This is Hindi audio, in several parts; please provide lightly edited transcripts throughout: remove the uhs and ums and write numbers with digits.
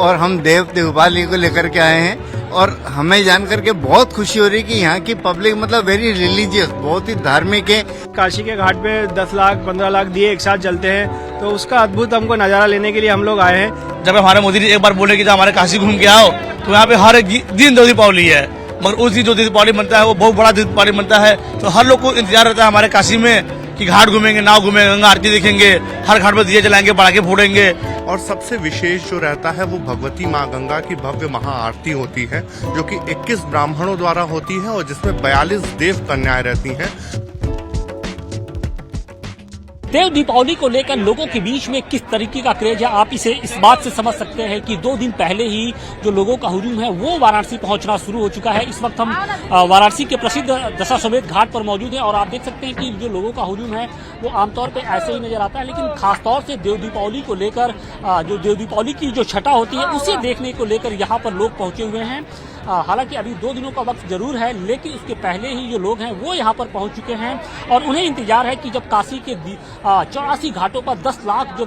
और हम देव दीपावली को लेकर के आए हैं और हमें जान करके बहुत खुशी हो रही है कि यहाँ की पब्लिक मतलब वेरी रिलीजियस, बहुत ही धार्मिक है। काशी के घाट पे 10 लाख 15 लाख दिए एक साथ जलते हैं, तो उसका अद्भुत हमको नजारा लेने के लिए हम लोग आए हैं। जब हमारे मोदी जी एक बार बोले कि हमारे काशी घूम के आओ, तो यहाँ पे हर एक दिन देव दीपावली है, मगर उस दिन जो दीपावली बनता है वो बहुत बड़ा दीपावली बनता है। तो हर लोग को इंतजार रहता है हमारे काशी में कि घाट घूमेंगे, नाव घूमेंगे, गंगा आरती देखेंगे, हर घाट पर दिए जलाएंगे, पटाखे फोड़ेंगे। और सबसे विशेष जो रहता है वो भगवती माँ गंगा की भव्य महाआरती होती है, जो कि 21 ब्राह्मणों द्वारा होती है और जिसमें 42 देव कन्याएं रहती हैं। देव दीपावली को लेकर लोगों के बीच में किस तरीके का क्रेज है, आप इसे इस बात से समझ सकते हैं कि 2 दिन पहले ही जो लोगों का हुजूम है वो वाराणसी पहुंचना शुरू हो चुका है। इस वक्त हम वाराणसी के प्रसिद्ध दशाश्वमेध घाट पर मौजूद हैं और आप देख सकते हैं कि जो लोगों का हुजूम है वो आमतौर पे ऐसे ही नजर आता है, लेकिन खासतौर से देव दीपावली को लेकर जो देव दीपावली की जो छठा होती है उसे देखने को लेकर यहाँ पर लोग पहुंचे हुए हैं। हालांकि अभी 2 दिनों का वक्त जरूर है, लेकिन उसके पहले ही जो लोग हैं वो यहाँ पर पहुंच चुके हैं और उन्हें इंतजार है कि जब काशी के 84 घाटों पर 10 लाख जो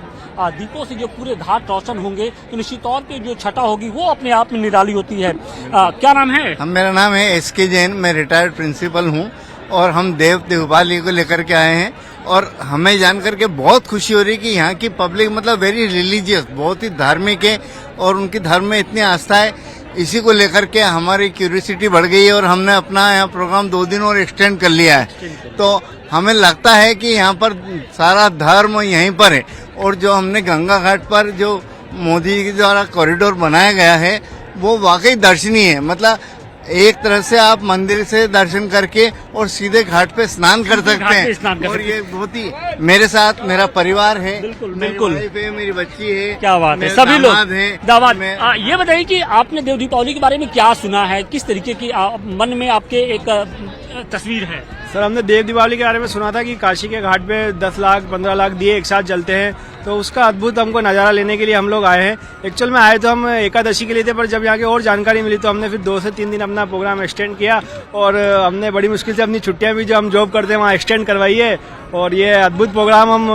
दीपों से जो पूरे घाट रोशन होंगे तो निश्चित तौर पे जो छठा होगी वो अपने आप में निराली होती है। क्या नाम है? मेरा नाम है SK जैन, मैं रिटायर्ड प्रिंसिपल हूँ और हम देव दीपावली को लेकर के आए हैं और हमें जान करके बहुत खुशी हो रही है कि यहाँ की पब्लिक मतलब वेरी रिलीजियस, बहुत ही धार्मिक है और उनकी धर्म में इतनी आस्था है। इसी को लेकर के हमारी क्यूरियोसिटी बढ़ गई है और हमने अपना यहाँ प्रोग्राम 2 दिन और एक्सटेंड कर लिया है। तो हमें लगता है कि यहाँ पर सारा धर्म यहीं पर है और जो हमने गंगा घाट पर जो मोदी के द्वारा कॉरिडोर बनाया गया है वो वाकई दर्शनीय है। मतलब एक तरह से आप मंदिर से दर्शन करके और सीधे घाट पे स्नान कर सकते हैं और ये बहुत ही, मेरे साथ मेरा परिवार है, बिल्कुल मेरी बच्ची है, क्या बात है, सभी लोग दामाद। ये बताइए कि आपने देव दीपावली के बारे में क्या सुना है, किस तरीके की मन में आपके एक तस्वीर है? सर, हमने देव दीपावली के बारे में सुना था कि काशी के घाट पे 10 लाख 15 लाख दिए एक साथ जलते हैं, तो उसका अद्भुत हमको नज़ारा लेने के लिए हम लोग आए हैं। एक्चुअल में आए तो हम एकादशी के लिए थे, पर जब यहाँ की और जानकारी मिली तो हमने फिर 2 से 3 दिन अपना प्रोग्राम एक्सटेंड किया और हमने बड़ी मुश्किल से अपनी छुट्टियाँ भी जो हम जॉब करते हैं वहाँ एक्सटेंड करवाई है और ये अद्भुत प्रोग्राम हम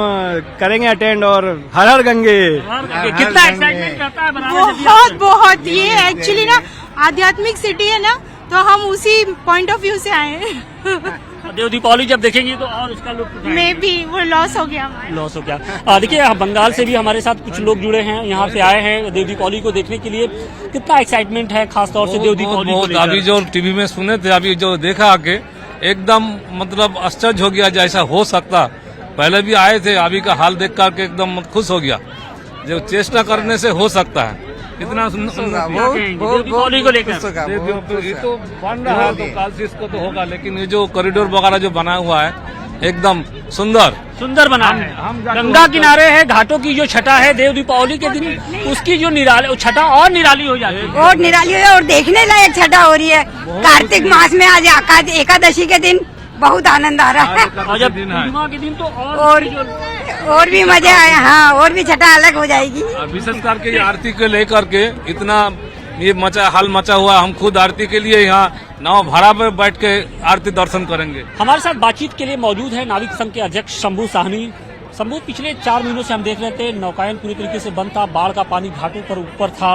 करेंगे अटेंड। और हर हर गंगे कितना एक्साइटमेंट रहता है? बहुत बहुत, ये एक्चुअली ना आध्यात्मिक सिटी है ना, तो हम उसी पॉइंट ऑफ व्यू से आए हैं। देव दीपावली जब देखेंगे तो और उसका लुत्फ मे भी वो लॉस हो गया। देखिए, बंगाल से भी हमारे साथ कुछ लोग जुड़े हैं, यहाँ पे आए हैं देव दीपावली को देखने के लिए। कितना एक्साइटमेंट है खासतौर से देव दीपावली को लेकर? अभी जो टीवी में सुने थे, अभी जो देखा आके एकदम मतलब आश्चर्य हो गया, जैसा हो सकता। पहले भी आए थे, अभी का हाल देख करके एकदम खुश हो गया, जो चेष्टा करने से हो सकता है। इतना दीपावली को लेकर ये तो बन रहा है, तो काल से इसको तो होगा, लेकिन ये जो कॉरिडोर वगैरह जो बना हुआ है एकदम सुंदर बना है। गंगा किनारे है, घाटों की जो छठा है देव दीपावली के दिन, उसकी जो छठा और निराली हो जाती है, और निराली हो और देखने लायक छठा हो रही है। कार्तिक मास में आज एकादशी के दिन बहुत आनंद आ रहा है और जब पूर्णिमा के दिन तो और भी मजा आया। हाँ, और भी छठा अलग हो जाएगी। विशेष करके आरती को लेकर के इतना ये हाल मचा हुआ। हम खुद आरती के लिए यहाँ नाव भाड़ा पर बैठ के आरती दर्शन करेंगे। हमारे साथ बातचीत के लिए मौजूद है नाविक संघ के अध्यक्ष शंभू साहनी। शंभू, पिछले 4 महीनों से हम देख रहे थे नौकायन पूरी तरीके से बंद था, बाढ़ का पानी घाटों पर ऊपर था,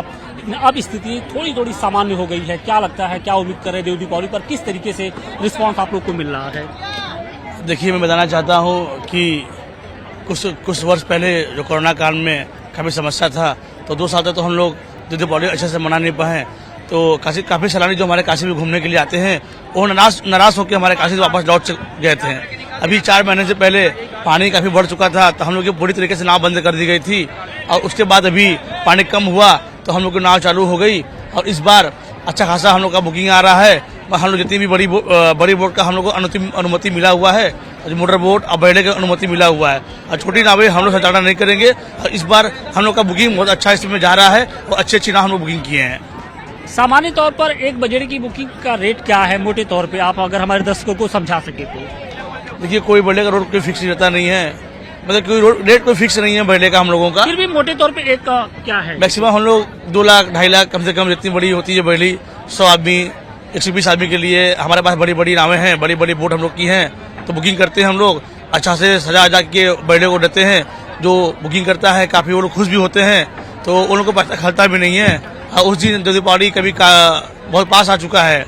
अब स्थिति थोड़ी सामान्य हो गई है। क्या लगता है, क्या उम्मीद कर रहे देव दीपावली पर, किस तरीके से रिस्पॉन्स आप लोग को मिल रहा है? देखिए, मैं बताना चाहता हूँ कि कुछ वर्ष पहले जो कोरोना काल में काफ़ी समस्या था, तो 2 साल तक तो हम लोग दीपावली अच्छे से मना नहीं पाए। तो काफ़ी सैलानी जो हमारे काशी में घूमने के लिए आते हैं वो नाराज होकर हमारे काशी से वापस लौट गए थे। अभी 4 महीने से पहले पानी काफ़ी बढ़ चुका था, तो हम लोग की पूरी तरीके से नाव बंद कर दी गई थी और उसके बाद अभी पानी कम हुआ तो हम लोग की नाव चालू हो गई और इस बार अच्छा खासा हम लोग का बुकिंग आ रहा है। हम लोग जितनी भी बड़ी बोट का हम लोग को अनुमति मिला हुआ है, मोटर बोट और बैठने की अनुमति मिला हुआ है और छोटी नावें हम लोग संचालन नहीं करेंगे। और इस बार हम लोग का बुकिंग बहुत अच्छा इसमें जा रहा है और अच्छी नाव हम लोग बुकिंग किए हैं। सामान्य तौर पर एक बजट की बुकिंग का रेट क्या है मोटे तौर पे, आप अगर हमारे दर्शकों को समझा सके तो? देखिए, कोई बड़े का रोड कोई फिक्स रहता नहीं है, मतलब कोई रेट कोई फिक्स नहीं है बड़े का हम लोगों का। फिर भी मोटे तौर पे एक क्या है? मैक्सिमम हम लोग 2 लाख 2.5 लाख कम से कम जितनी बड़ी होती है बड़ी 100 आदमी 120 आदमी के लिए हमारे पास बड़ी नावें हैं, बड़ी बोट हम लोग की हैं, तो बुकिंग करते हैं हम लोग। अच्छा से सजा के बड़े को देते हैं, जो बुकिंग करता है काफ़ी वो लोग खुश भी होते हैं। तो उन लोगों को पता खलता भी नहीं है। उस दिन देव दीपावली कभी बहुत पास आ चुका है,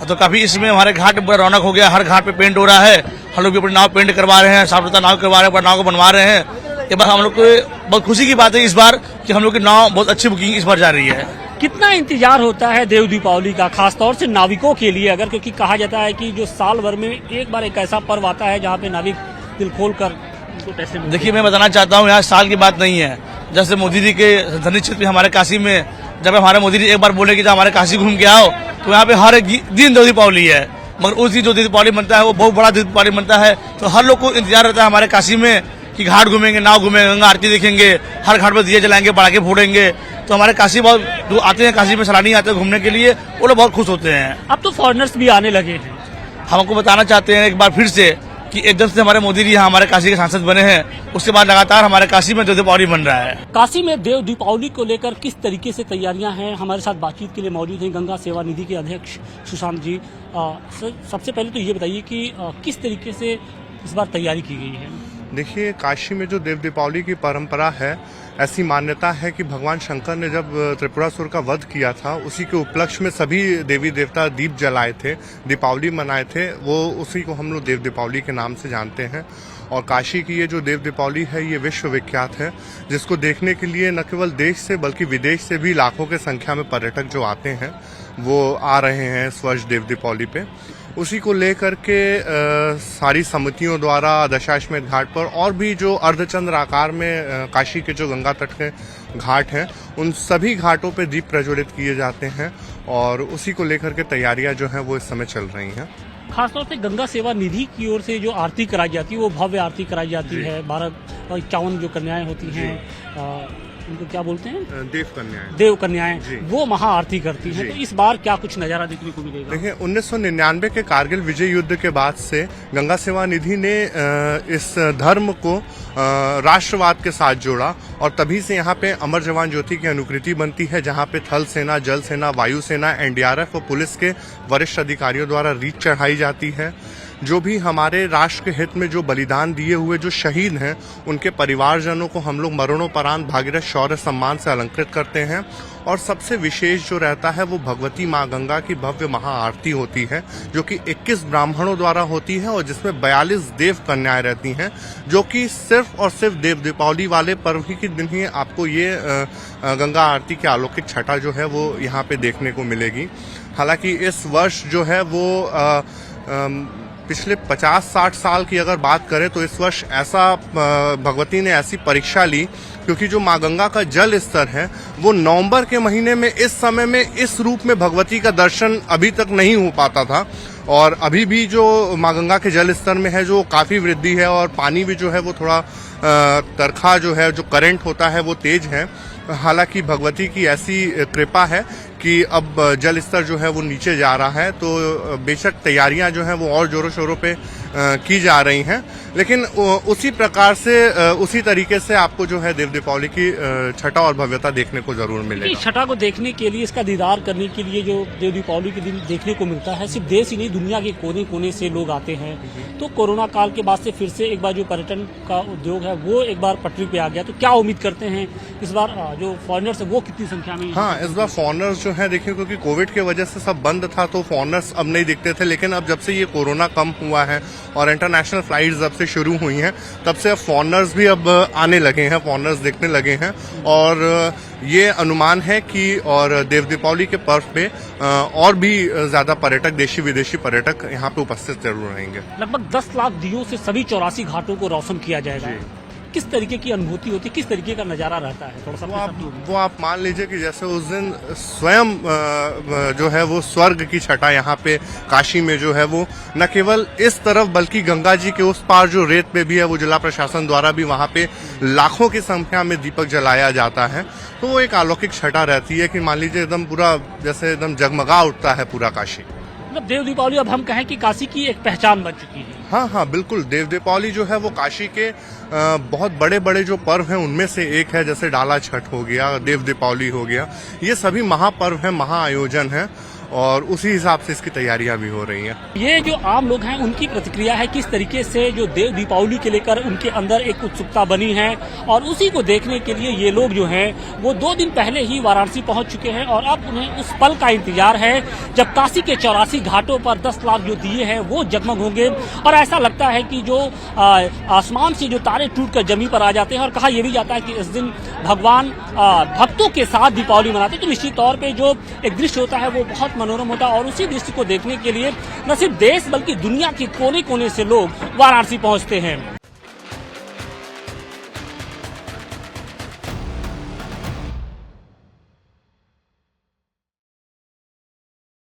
तो काफी इसमें हमारे घाट बड़ा रौनक हो गया। हर घाट पे पेंट हो रहा है, हम लोग भी अपनी नाव पेंट करवा रहे हैं, साफ सुथरा नाव करवा रहे हैं, नाव को बनवा रहे हैं। ये बात हम लोग को बहुत खुशी की बात है इस बार कि हम लोग की नाव बहुत अच्छी बुकिंग इस बार जा रही है। कितना इंतजार होता है देव दीपावली का, खासतौर से नाविकों के लिए, अगर क्योंकि कहा जाता है कि जो साल भर में एक बार एक ऐसा पर्व आता है जहाँ पे नाविक दिल खोल कर उनको पैसे मिलते हैं। देखिए, मैं बताना चाहता हूँ, यहाँ साल की बात नहीं है। जैसे मोदी जी के धनी क्षेत्र हमारे काशी में, जब हमारे मोदी जी एक बार बोले कि जब हमारे काशी घूम के आओ, तो यहाँ पे हर एक दिन देव दीपावली है। मगर उस दिन जो दीपावली बनता है वो बहुत बड़ा दीपावली बनता है। तो हर लोग को इंतजार रहता है हमारे काशी में कि घाट घूमेंगे, नाव घूमेंगे, गंगा आरती देखेंगे, हर घाट पर दिए जलाएंगे, पटाखे फोड़ेंगे। तो हमारे काशी बहुत जो आते हैं, काशी में सैलानी आते हैं घूमने के लिए, वो लोग बहुत खुश होते हैं। अब तो फॉरेनर्स भी आने लगे हैं। हम आपको बताना चाहते हैं एक बार फिर से कि एकदम से हमारे मोदी जी यहाँ हमारे काशी के सांसद बने हैं, उसके बाद लगातार हमारे काशी में देव दीपावली बन रहा है। काशी में देव दीपावली को लेकर किस तरीके से तैयारियां हैं, हमारे साथ बातचीत के लिए मौजूद हैं गंगा सेवा निधि के अध्यक्ष सुशांत जी। सबसे पहले तो ये बताइए कि किस तरीके से इस बार तैयारी की गई है। देखिए, काशी में जो देव दीपावली की परंपरा है, ऐसी मान्यता है कि भगवान शंकर ने जब त्रिपुरासुर का वध किया था, उसी के उपलक्ष्य में सभी देवी देवता दीप जलाए थे, दीपावली मनाए थे। वो उसी को हम लोग देव दीपावली के नाम से जानते हैं। और काशी की ये जो देव दीपावली है, ये विश्व विख्यात है, जिसको देखने के लिए न केवल देश से बल्कि विदेश से भी लाखों की संख्या में पर्यटक जो आते हैं वो आ रहे हैं इस वर्ष देव दीपावली पे। उसी को लेकर के सारी समितियों द्वारा दशाश्वमेध घाट पर और भी जो अर्धचंद्र आकार में काशी के जो गंगा तट के घाट हैं, उन सभी घाटों पे दीप प्रज्वलित किए जाते हैं और उसी को लेकर के तैयारियां जो हैं वो इस समय चल रही हैं। खासतौर से गंगा सेवा निधि की ओर से जो आरती कराई जाती है, वो भव्य आरती कराई जाती है। 1251 जो कन्याएं होती हैं, उनको क्या बोलते हैं, देव कन्याएं, वो महाआरती करती हैं। तो इस बार क्या कुछ नजारा देखने को मिलेगा? देखिए, 1999 के कारगिल विजय युद्ध के बाद से गंगा सेवा निधि ने इस धर्म को राष्ट्रवाद के साथ जोड़ा और तभी से यहाँ पे अमर जवान ज्योति की अनुकृति बनती है, जहाँ पे थल सेना, जल सेना, वायु सेना, एनडीआरएफ और पुलिस के वरिष्ठ अधिकारियों द्वारा रीत चढ़ाई जाती है। जो भी हमारे राष्ट्र के हित में जो बलिदान दिए हुए जो शहीद हैं, उनके परिवारजनों को हम लोग मरणोपरांत भागीरथ शौर्य सम्मान से अलंकृत करते हैं। और सबसे विशेष जो रहता है वो भगवती माँ गंगा की भव्य महाआरती होती है, जो कि 21 ब्राह्मणों द्वारा होती है और जिसमें 42 देव कन्याएं रहती हैं, जो कि सिर्फ और सिर्फ देव दीपावली वाले पर्व ही के दिन ही आपको ये गंगा आरती की अलौकिक छटा जो है वो यहाँ पे देखने को मिलेगी। हालांकि इस वर्ष जो है वो पिछले 50-60 साल की अगर बात करें तो इस वर्ष ऐसा भगवती ने ऐसी परीक्षा ली, क्योंकि जो माँ गंगा का जल स्तर है वो नवंबर के महीने में इस समय में इस रूप में भगवती का दर्शन अभी तक नहीं हो पाता था। और अभी भी जो माँ गंगा के जल स्तर में है जो काफी वृद्धि है और पानी भी जो है वो थोड़ा तरखा जो है, जो करंट होता है वो तेज है। हालांकि भगवती की ऐसी कृपा है कि अब जल स्तर जो है वो नीचे जा रहा है, तो बेशक तैयारियां जो हैं वो और जोरों शोरों पे की जा रही हैं, लेकिन उसी प्रकार से उसी तरीके से आपको जो है देव दीपावली की छटा और भव्यता देखने को जरूर मिलेगी। छटा को देखने के लिए, इसका दीदार करने के लिए जो देव दीपावली के दिन देखने को मिलता है, सिर्फ देश ही नहीं दुनिया के कोने कोने से लोग आते हैं। तो कोरोना काल के बाद से फिर से एक बार जो पर्यटन का उद्योग है वो एक बार पटरी पे आ गया, तो क्या उम्मीद करते हैं इस बार जो फॉरेनर्स है वो कितनी संख्या में? हाँ, इस बार फॉरेनर्स जो है देखिए, क्योंकि कोविड की वजह से सब बंद था तो फॉरेनर्स अब नहीं दिखते थे, लेकिन अब जब से ये कोरोना कम हुआ है और इंटरनेशनल फ्लाइट्स जब से शुरू हुई हैं, तब से अब फॉरेनर्स भी अब आने लगे हैं, फॉरेनर्स दिखने लगे हैं। और ये अनुमान है कि और देव दीपावली के पर्व पे और भी ज्यादा पर्यटक, देशी विदेशी पर्यटक यहाँ पे उपस्थित जरूर रहेंगे। लगभग 10 लाख दियों से सभी 84 घाटों को रोशन किया जाएगा। किस तरीके की अनुभूति होती है, किस तरीके का नजारा रहता है? थोड़ा सा वो आप मान लीजिए कि जैसे उस दिन स्वयं जो है वो स्वर्ग की छटा यहाँ पे काशी में जो है वो न केवल इस तरफ बल्कि गंगा जी के उस पार जो रेत पे भी है, वो जिला प्रशासन द्वारा भी वहाँ पे लाखों की संख्या में दीपक जलाया जाता है। तो वो एक अलौकिक छटा रहती है कि मान लीजिए एकदम पूरा जैसे एकदम जगमगा उठता है पूरा काशी। मतलब देव दीपावली अब हम कहें कि काशी की एक पहचान बन चुकी है। हाँ, बिल्कुल। देव दीपावली जो है वो काशी के बहुत बड़े बड़े जो पर्व हैं उनमें से एक है। जैसे डाला छठ हो गया, देव दीपावली हो गया, ये सभी महापर्व हैं, महाआयोजन हैं और उसी हिसाब से इसकी तैयारियां भी हो रही हैं। ये जो आम लोग हैं उनकी प्रतिक्रिया है किस तरीके से जो देव दीपावली के लेकर उनके अंदर एक उत्सुकता बनी है और उसी को देखने के लिए ये लोग जो हैं वो 2 दिन पहले ही वाराणसी पहुंच चुके हैं और अब उन्हें उस पल का इंतजार है जब काशी के 84 घाटों पर 10 लाख जो दिए हैं वो जगमग होंगे और ऐसा लगता है कि जो आसमान से जो तारे टूट कर जमीन पर आ जाते हैं। और कहा यह भी जाता है कि इस दिन भगवान भक्तों के साथ दीपावली मनाते हैं। तो निश्चित तौर पे जो एक दृश्य होता है वो बहुत मनोरम होता है और उसी दृश्य को देखने के लिए न सिर्फ देश बल्कि दुनिया के कोने कोने से लोग वाराणसी पहुंचते हैं।